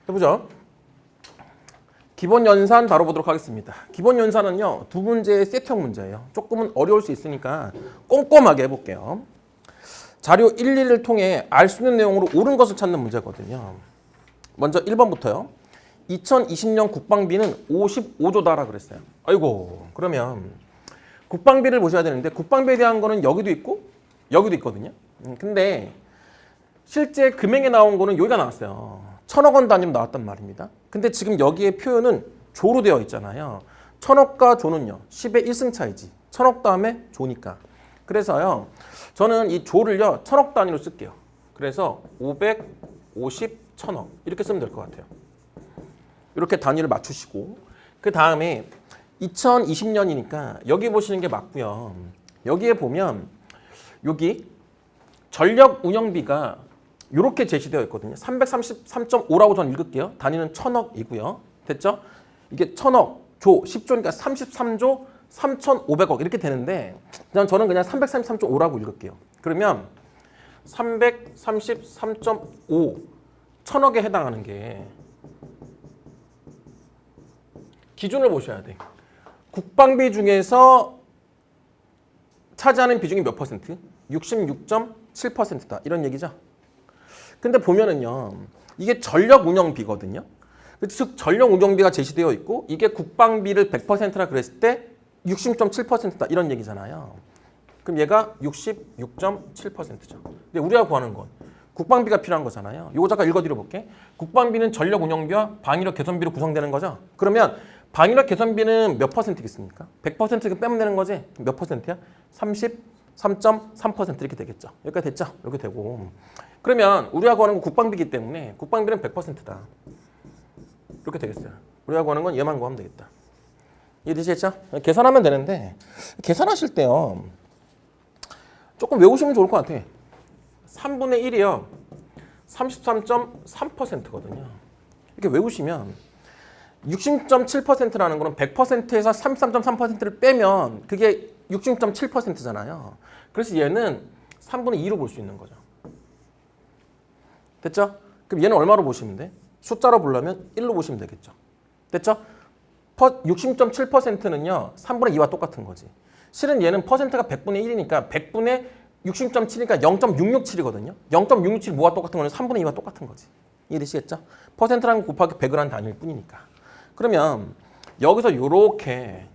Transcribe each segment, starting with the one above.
해보죠. 기본 연산 바로 보도록 하겠습니다. 기본 연산은요, 두 문제의 세트형 문제예요. 조금은 어려울 수 있으니까 꼼꼼하게 해볼게요. 자료 1, 2를 통해 알 수 있는 내용으로 옳은 것을 찾는 문제거든요. 먼저 1번부터요. 2020년 국방비는 55조다라 그랬어요. 아이고, 그러면 국방비를 보셔야 되는데 국방비에 대한 거는 여기도 있고 여기도 있거든요. 근데 실제 금액에 나온 거는 여기가 나왔어요. 1000억 원 단위로 나왔단 말입니다. 근데 지금 여기에 표현은 조로 되어 있잖아요. 1000억과 조는요, 10의 1승 차이지. 1000억 다음에 조니까. 그래서요, 저는 이 조를요, 1000억 단위로 쓸게요. 그래서 550, 1000억 이렇게 쓰면 될 것 같아요. 이렇게 단위를 맞추시고, 그 다음에 2020년이니까 여기 보시는 게 맞고요. 여기에 보면 여기 전력 운영비가 이렇게 제시되어 있거든요. 333.5라고 저는 읽을게요. 단위는 1000억이고요. 됐죠? 이게 1000억, 조, 10조니까 33조 3,500억 이렇게 되는데 저는 그냥 333.5라고 읽을게요. 그러면 333.5 1000억에 해당하는 게 기준을 보셔야 돼. 국방비 중에서 차지하는 비중이 몇 퍼센트? 66.7%다. 이런 얘기죠. 근데 보면은요, 이게 전력 운영비거든요. 즉 전력 운영비가 제시되어 있고 이게 국방비를 100%라 그랬을 때 60.7%다. 이런 얘기잖아요. 그럼 얘가 66.7%죠. 근데 우리가 구하는 건 국방비가 필요한 거잖아요. 이거 잠깐 읽어드려 볼게. 국방비는 전력 운영비와 방위력 개선비로 구성되는 거죠. 그러면 방위력 개선비는 몇 퍼센트겠습니까? 100% 빼면 되는 거지? 몇 퍼센트야? 33.3% 이렇게 되겠죠. 여기까지 됐죠? 이렇게 되고. 그러면 우리가 구하는 건 국방비이기 때문에 국방비는 100%다. 이렇게 되겠어요. 우리가 구하는 건 얘만 구하면 되겠다. 이해되시겠죠? 계산하면 되는데 계산하실 때요, 조금 외우시면 좋을 것 같아. 3분의 1이요. 33.3%거든요. 이렇게 외우시면 60.7%라는 거는 100%에서 33.3%를 빼면 그게 66.7%잖아요. 그래서 얘는 3분의 2로 볼 수 있는 거죠. 됐죠? 그럼 얘는 얼마로 보시면 돼? 숫자로 보려면 1로 보시면 되겠죠. 됐죠? 60.7%는요. 3분의 2와 똑같은 거지. 실은 얘는 퍼센트가 100분의 1이니까 100분의 60.7이니까 0.667이거든요. 0.667 뭐와 똑같은 거는 3분의 2와 똑같은 거지. 이해되시겠죠? 퍼센트랑 곱하기 100을 한 단위일 뿐이니까. 그러면 여기서 요렇게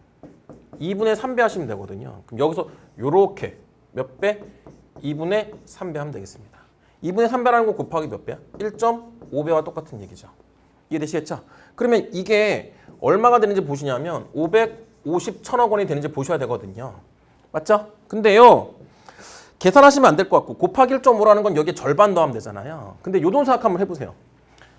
2분의 3배 하시면 되거든요. 그럼 여기서 요렇게 몇 배? 2분의 3배 하면 되겠습니다. 2분의 3배라는 거 곱하기 몇 배야? 1.5배와 똑같은 얘기죠. 이해되시겠죠? 그러면 이게 얼마가 되는지 보시냐면 550, 1000억 원이 되는지 보셔야 되거든요. 맞죠? 근데요, 계산하시면 안 될 것 같고 곱하기 1.5라는 건 여기에 절반 더하면 되잖아요. 근데 요돈 생각 한번 해보세요.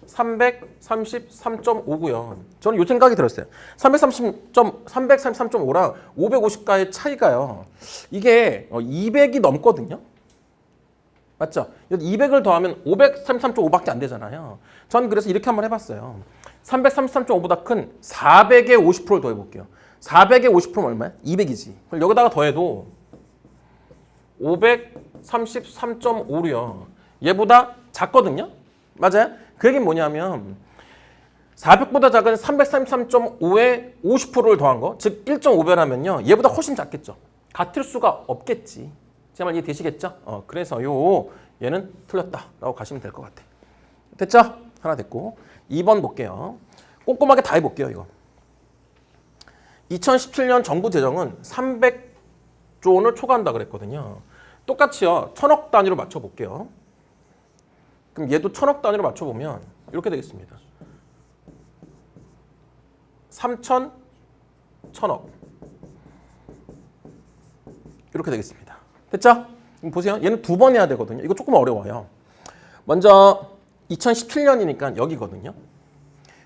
333.5고요. 저는 요 생각이 들었어요. 333.5랑 550가의 차이가요. 이게 200이 넘거든요. 맞죠? 200을 더하면 533.5밖에 안 되잖아요. 전 그래서 이렇게 한번 해봤어요. 333.5보다 큰 400의 50%를 더해볼게요. 400의 50%는 얼마야? 200이지. 그럼 여기다가 더해도 533.5요. 얘보다 작거든요? 맞아요? 그 얘기는 뭐냐면 400보다 작은 333.5에 50%를 더한 거, 즉 1.5배라면요. 얘보다 훨씬 작겠죠. 같을 수가 없겠지. 제 말 이해되시겠죠? 그래서 얘는 틀렸다라고 가시면 될 것 같아. 됐죠? 하나 됐고. 2번 볼게요. 꼼꼼하게 다 해볼게요. 이거. 2017년 정부 재정은 300조 원을 초과한다 그랬거든요. 똑같이요. 1000억 단위로 맞춰볼게요. 그럼 얘도 1000억 단위로 맞춰보면 이렇게 되겠습니다. 3천, 1000억. 이렇게 되겠습니다. 됐죠? 그럼 보세요. 얘는 두 번 해야 되거든요. 이거 조금 어려워요. 먼저 2017년이니까 여기거든요.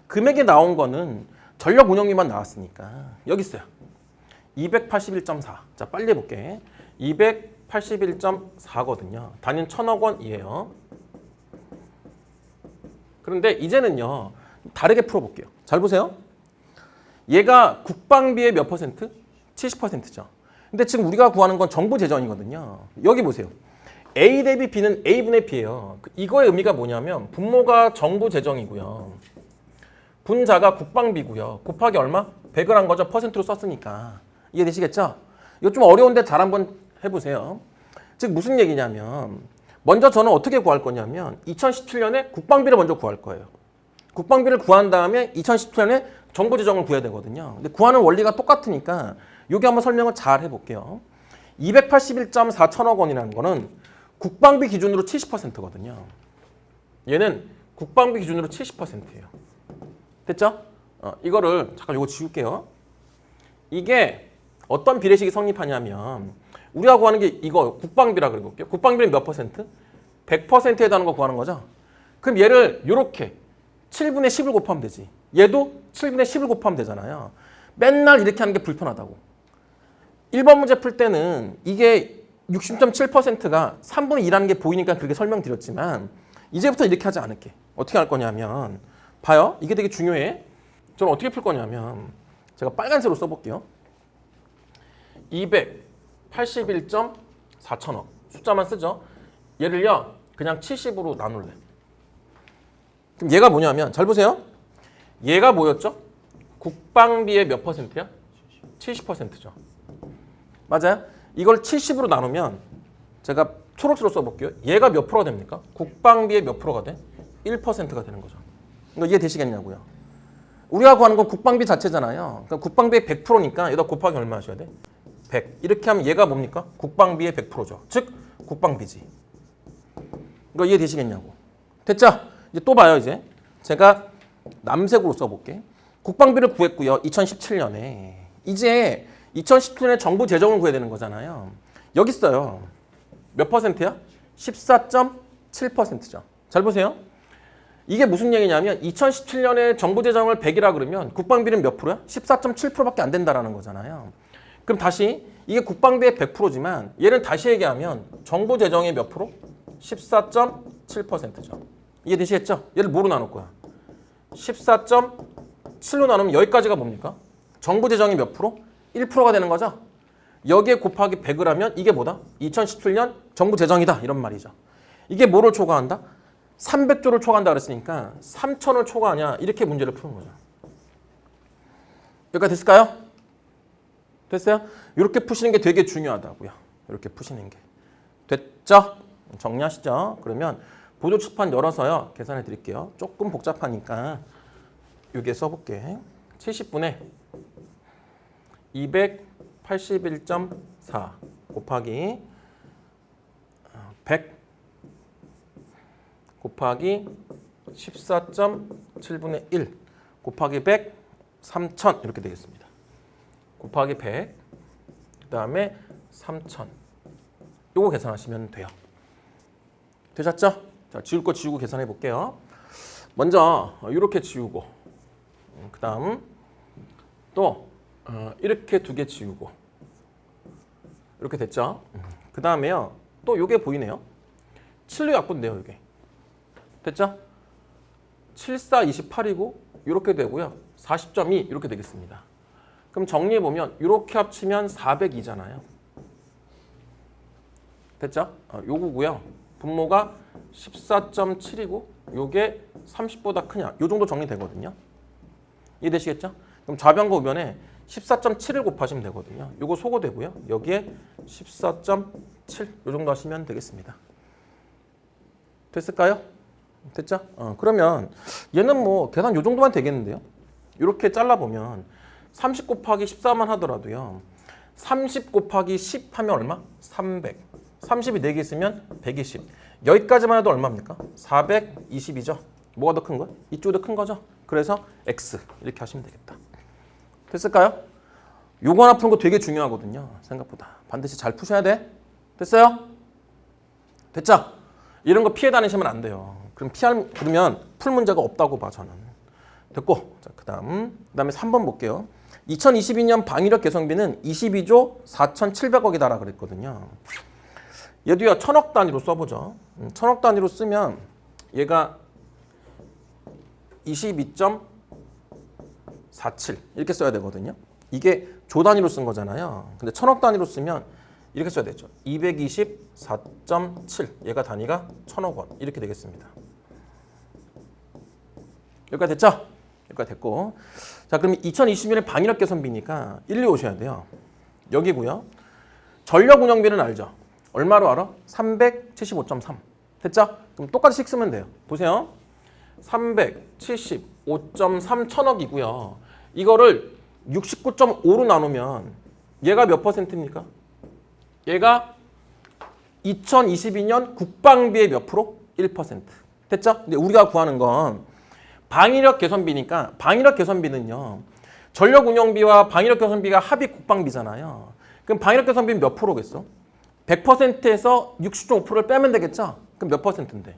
금액이 나온 거는 전력 운영비만 나왔으니까 여기 있어요. 281.4. 자, 빨리 해볼게. 281.4거든요. 단위는 1000억 원이에요. 그런데 이제는요, 다르게 풀어볼게요. 잘 보세요. 얘가 국방비의 몇 퍼센트? 70%죠. 근데 지금 우리가 구하는 건 정부 재정이거든요. 여기 보세요. A 대비 B는 A분의 B예요. 이거의 의미가 뭐냐면 분모가 정부 재정이고요. 분자가 국방비고요. 곱하기 얼마? 100을 한 거죠. 퍼센트로 썼으니까. 이해되시겠죠? 이거 좀 어려운데 잘 한번 해보세요. 즉 무슨 얘기냐면 먼저 저는 어떻게 구할 거냐면 2017년에 국방비를 먼저 구할 거예요. 국방비를 구한 다음에 2017년에 정부 재정을 구해야 되거든요. 근데 구하는 원리가 똑같으니까 여기 한번 설명을 잘 해볼게요. 281.4천억 원이라는 거는 국방비 기준으로 70%거든요. 얘는 국방비 기준으로 70%예요. 됐죠? 이거를 잠깐 요거 지울게요. 이게 어떤 비례식이 성립하냐면 우리가 구하는 게 이거 국방비라 그래볼게요. 국방비는 몇 퍼센트? 100%에 해당하는 거 구하는 거죠. 그럼 얘를 이렇게 7분의 10을 곱하면 되지. 얘도 7분의 10을 곱하면 되잖아요. 맨날 이렇게 하는 게 불편하다고. 1번 문제 풀 때는 이게 60.7%가 3분의 2라는 게 보이니까 그렇게 설명드렸지만 이제부터 이렇게 하지 않을게. 어떻게 할 거냐면 봐요. 이게 되게 중요해. 저는 어떻게 풀 거냐면 제가 빨간색으로 써볼게요. 281.4천억 숫자만 쓰죠. 얘를요 그냥 70으로 나눌래. 그럼 얘가 뭐냐면 잘 보세요. 얘가 뭐였죠? 국방비의 몇 퍼센트야? 70%죠. 맞아요? 이걸 70으로 나누면 제가 초록색으로 써볼게요. 얘가 몇 프로가 됩니까? 국방비의 몇 프로가 돼? 1%가 되는 거죠. 이거 이해되시겠냐고요. 우리가 구하는 건 국방비 자체잖아요. 그러니까 국방비의 100%니까 여기다 곱하기 얼마 하셔야 돼? 100. 이렇게 하면 얘가 뭡니까? 국방비의 100%죠. 즉 국방비지. 이거 이해되시겠냐고. 됐죠? 이제 또 봐요. 이제 제가 남색으로 써볼게. 국방비를 구했고요. 2017년에. 이제 2017년에 정부 재정을 구해야 되는 거잖아요. 여기 있어요. 몇 퍼센트야? 14.7%죠. 잘 보세요. 이게 무슨 얘기냐면 2017년에 정부 재정을 100이라 그러면 국방비는 몇 프로야? 14.7%밖에 안 된다라는 거잖아요. 그럼 다시 이게 국방비의 100%지만 얘는 다시 얘기하면 정부 재정의 몇 프로? 14.7%죠. 이해되시겠죠? 얘를 뭐로 나눌 거야? 14.7로 나누면 여기까지가 뭡니까? 정부 재정이 몇 프로? 1%가 되는 거죠. 여기에 곱하기 100을 하면 이게 뭐다? 2017년 정부 재정이다. 이런 말이죠. 이게 뭐를 초과한다? 300조를 초과한다 그랬으니까 3천을 초과하냐 이렇게 문제를 푸는 거죠. 여기까지 됐을까요? 됐어요? 이렇게 푸시는 게 되게 중요하다고요. 이렇게 푸시는 게. 됐죠? 정리하시죠? 그러면 보조출판 열어서요. 계산해 드릴게요. 조금 복잡하니까 여기에 써볼게. 70분의 281.4 곱하기 100 곱하기 14.7분의 1 곱하기 100 3,000 이렇게 되겠습니다. 곱하기 100 그 다음에 3,000 요거 계산하시면 돼요. 되셨죠? 자, 지울 거 지우고 계산해 볼게요. 먼저 이렇게 지우고 그 다음 또 이렇게 두 개 지우고 이렇게 됐죠? 그 다음에요. 또 요게 보이네요. 7로 약분돼요. 이게. 됐죠? 7, 4, 28이고 이렇게 되고요. 40.2 이렇게 되겠습니다. 그럼 정리해보면 이렇게 합치면 402잖아요. 됐죠? 요거고요. 분모가 14.7이고 요게 30보다 크냐. 요 정도 정리되거든요. 이해되시겠죠? 그럼 좌변과 우변에 14.7을 곱하시면 되거든요. 요거 소거되고요. 여기에 14.7 요 정도 하시면 되겠습니다. 됐을까요? 됐죠? 그러면 얘는 뭐 계산 요 정도만 되겠는데요. 이렇게 잘라보면 30 곱하기 14만 하더라도요. 30 곱하기 10 하면 얼마? 300. 30이 4개 있으면 120. 여기까지만 해도 얼마입니까? 420이죠. 뭐가 더 큰 거야? 이쪽이 더 큰 거죠. 그래서 X 이렇게 하시면 되겠다. 됐을까요? 요거 하나 푸는 거 되게 중요하거든요. 생각보다. 반드시 잘 푸셔야 돼. 됐어요? 됐죠? 이런 거 피해 다니시면 안 돼요. 그러면 풀 문제가 없다고 봐 저는. 됐고, 자, 그다음에 3번 볼게요. 2022년 방위력 개성비는 22조 4,700억이다라 그랬거든요. 얘도요 1,000억 단위로 써보죠. 1,000억 단위로 쓰면 얘가 22.47 이렇게 써야 되거든요. 이게 조 단위로 쓴 거잖아요. 근데 1,000억 단위로 쓰면 이렇게 써야 되죠. 224.7 얘가 단위가 1,000억 원 이렇게 되겠습니다. 여기까지 됐죠? 여기까지 됐고. 자, 그럼 2021년 방위력 개선비니까 1, 2 오셔야 돼요. 여기고요. 전력 운영비는 알죠? 얼마로 알아? 375.3. 됐죠? 그럼 똑같이 식 쓰면 돼요. 보세요. 375.3 천억이고요. 이거를 69.5로 나누면 얘가 몇 퍼센트입니까? 얘가 2022년 국방비의 몇 프로? 1%. 됐죠? 근데 우리가 구하는 건 방위력 개선비니까 방위력 개선비는요. 전력 운영비와 방위력 개선비가 합이 국방비잖아요. 그럼 방위력 개선비는 몇 프로겠어? 100%에서 60.5%를 빼면 되겠죠? 그럼 몇 퍼센트인데?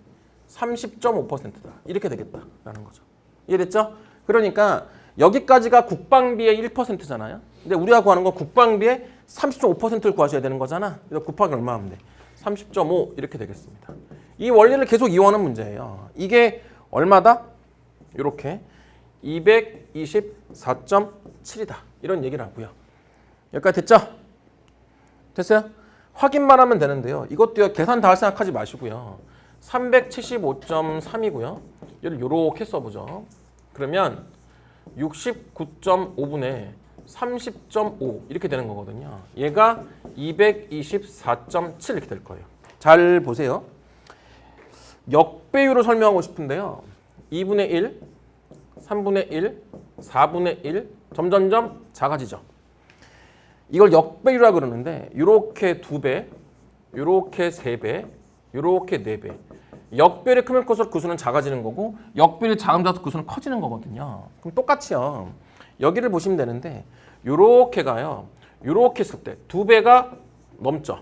30.5%다. 이렇게 되겠다라는 거죠. 이해됐죠? 그러니까 여기까지가 국방비의 1%잖아요. 근데 우리가 구하는 건 국방비의 30.5%를 구하셔야 되는 거잖아. 그래서 곱하기 얼마 하면 돼? 30.5 이렇게 되겠습니다. 이 원리를 계속 이용하는 문제예요. 이게 얼마다? 이렇게 224.7이다. 이런 얘기를 하고요. 여기까지 됐죠? 됐어요? 확인만 하면 되는데요. 이것도요. 계산 다 할 생각하지 마시고요. 375.3이고요. 얘를 이렇게 써보죠. 그러면 69.5분의 30.5 이렇게 되는 거거든요. 얘가 224.7 이렇게 될 거예요. 잘 보세요. 역배율을 설명하고 싶은데요. 2분의 1, 3분의 1, 4분의 1 점점점 작아지죠. 이걸 역배율이라고 그러는데 이렇게 2배, 이렇게 3배, 이렇게 4배. 역배율이 크면 클수록 그 수는 작아지는 거고 역배율이 작으면 그 수는 커지는 거거든요. 그럼 똑같이요. 여기를 보시면 되는데 이렇게 가요. 이렇게 했을 때 2배가 넘죠.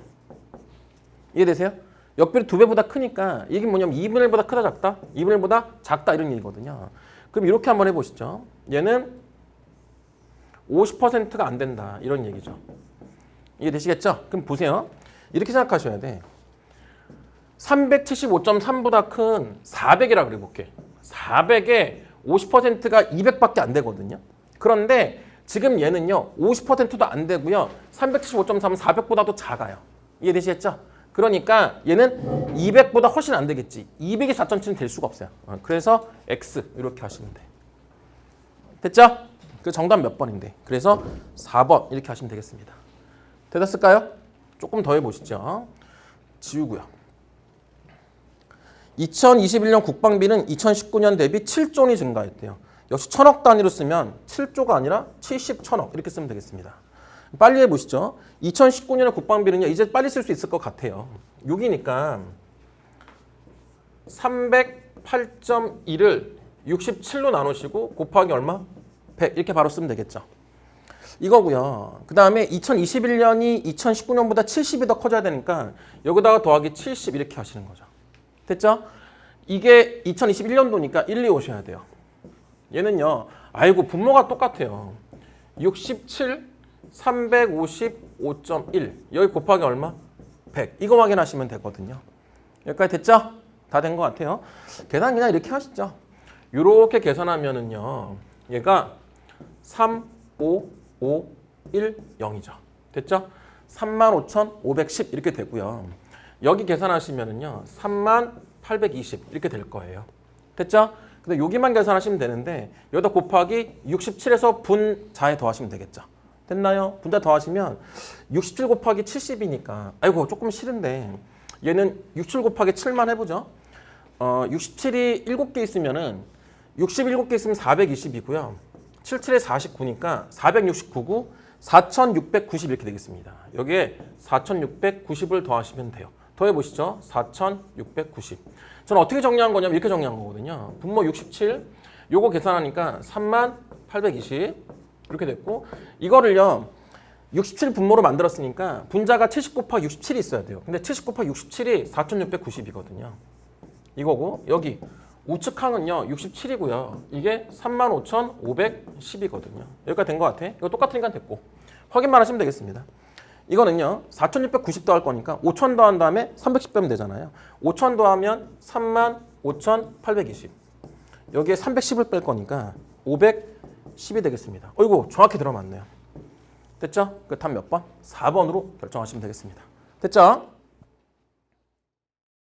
이해되세요? 역배율이 2배보다 크니까 이게 뭐냐면 2분의 1보다 크다 작다? 2분의 1보다 작다 이런 얘기거든요. 그럼 이렇게 한번 해보시죠. 얘는 50%가 안 된다 이런 얘기죠. 이해되시겠죠? 그럼 보세요. 이렇게 생각하셔야 돼. 375.3보다 큰 400이라고 그래볼게. 400에 50%가 200밖에 안 되거든요. 그런데 지금 얘는요. 50%도 안 되고요. 375.3은 400보다도 작아요. 이해되시겠죠? 그러니까 얘는 200보다 훨씬 안 되겠지. 200이 4.7은 될 수가 없어요. 그래서 X 이렇게 하시면 돼. 됐죠? 그 정답 몇 번인데. 그래서 4번 이렇게 하시면 되겠습니다. 되셨을까요? 조금 더 해보시죠. 지우고요. 2021년 국방비는 2019년 대비 7조 원이 증가했대요. 역시 천억 단위로 쓰면 7조가 아니라 70천억 이렇게 쓰면 되겠습니다. 빨리 해보시죠. 2019년의 국방비는요. 이제 빨리 쓸 수 있을 것 같아요. 6이니까 308.1을 67로 나누시고 곱하기 얼마? 100 이렇게 바로 쓰면 되겠죠. 이거고요. 그 다음에 2021년이 2019년보다 70이 더 커져야 되니까 여기다가 더하기 70 이렇게 하시는 거죠. 됐죠? 이게 2021년도니까 1, 2 오셔야 돼요. 얘는요. 아이고 분모가 똑같아요. 67, 355.1 여기 곱하기 얼마? 100 이거 확인하시면 되거든요. 여기까지 됐죠? 다 된 것 같아요. 계산 그냥 이렇게 하시죠. 이렇게 계산하면은요. 얘가 3, 5, 5, 1, 0이죠. 됐죠? 35,510 이렇게 되고요. 여기 계산하시면은요. 38,820 이렇게 될 거예요. 됐죠? 근데 여기만 계산하시면 되는데 여기다 곱하기 67에서 분자에 더하시면 되겠죠. 됐나요? 분자 더하시면 67 곱하기 70이니까 아이고 조금 싫은데 얘는 67 곱하기 7만 해보죠. 67이 7개 있으면은 67개 있으면 420이고요. 77에 49니까 469고 4,690 이렇게 되겠습니다. 여기에 4,690을 더하시면 돼요. 더해보시죠. 4,690. 저는 어떻게 정리한 거냐면 이렇게 정리한 거거든요. 분모 67, 요거 계산하니까 38,820 이렇게 됐고 이거를요. 67 분모로 만들었으니까 분자가 70 곱하기 67이 있어야 돼요. 근데 70 곱하기 67이 4,690이거든요. 이거고 여기 우측항은요 67이고요. 이게 35,510이거든요. 여기까지 된 것 같아. 이거 똑같으니까 됐고 확인만 하시면 되겠습니다. 이거는요 4,690 더할 거니까 5,000 더한 다음에 310 빼면 되잖아요. 5,000 더하면 35,820 여기에 310을 뺄 거니까 510이 되겠습니다. 어이구 정확히 들어맞네요. 됐죠? 그 답 몇 번? 4번으로 결정하시면 되겠습니다. 됐죠?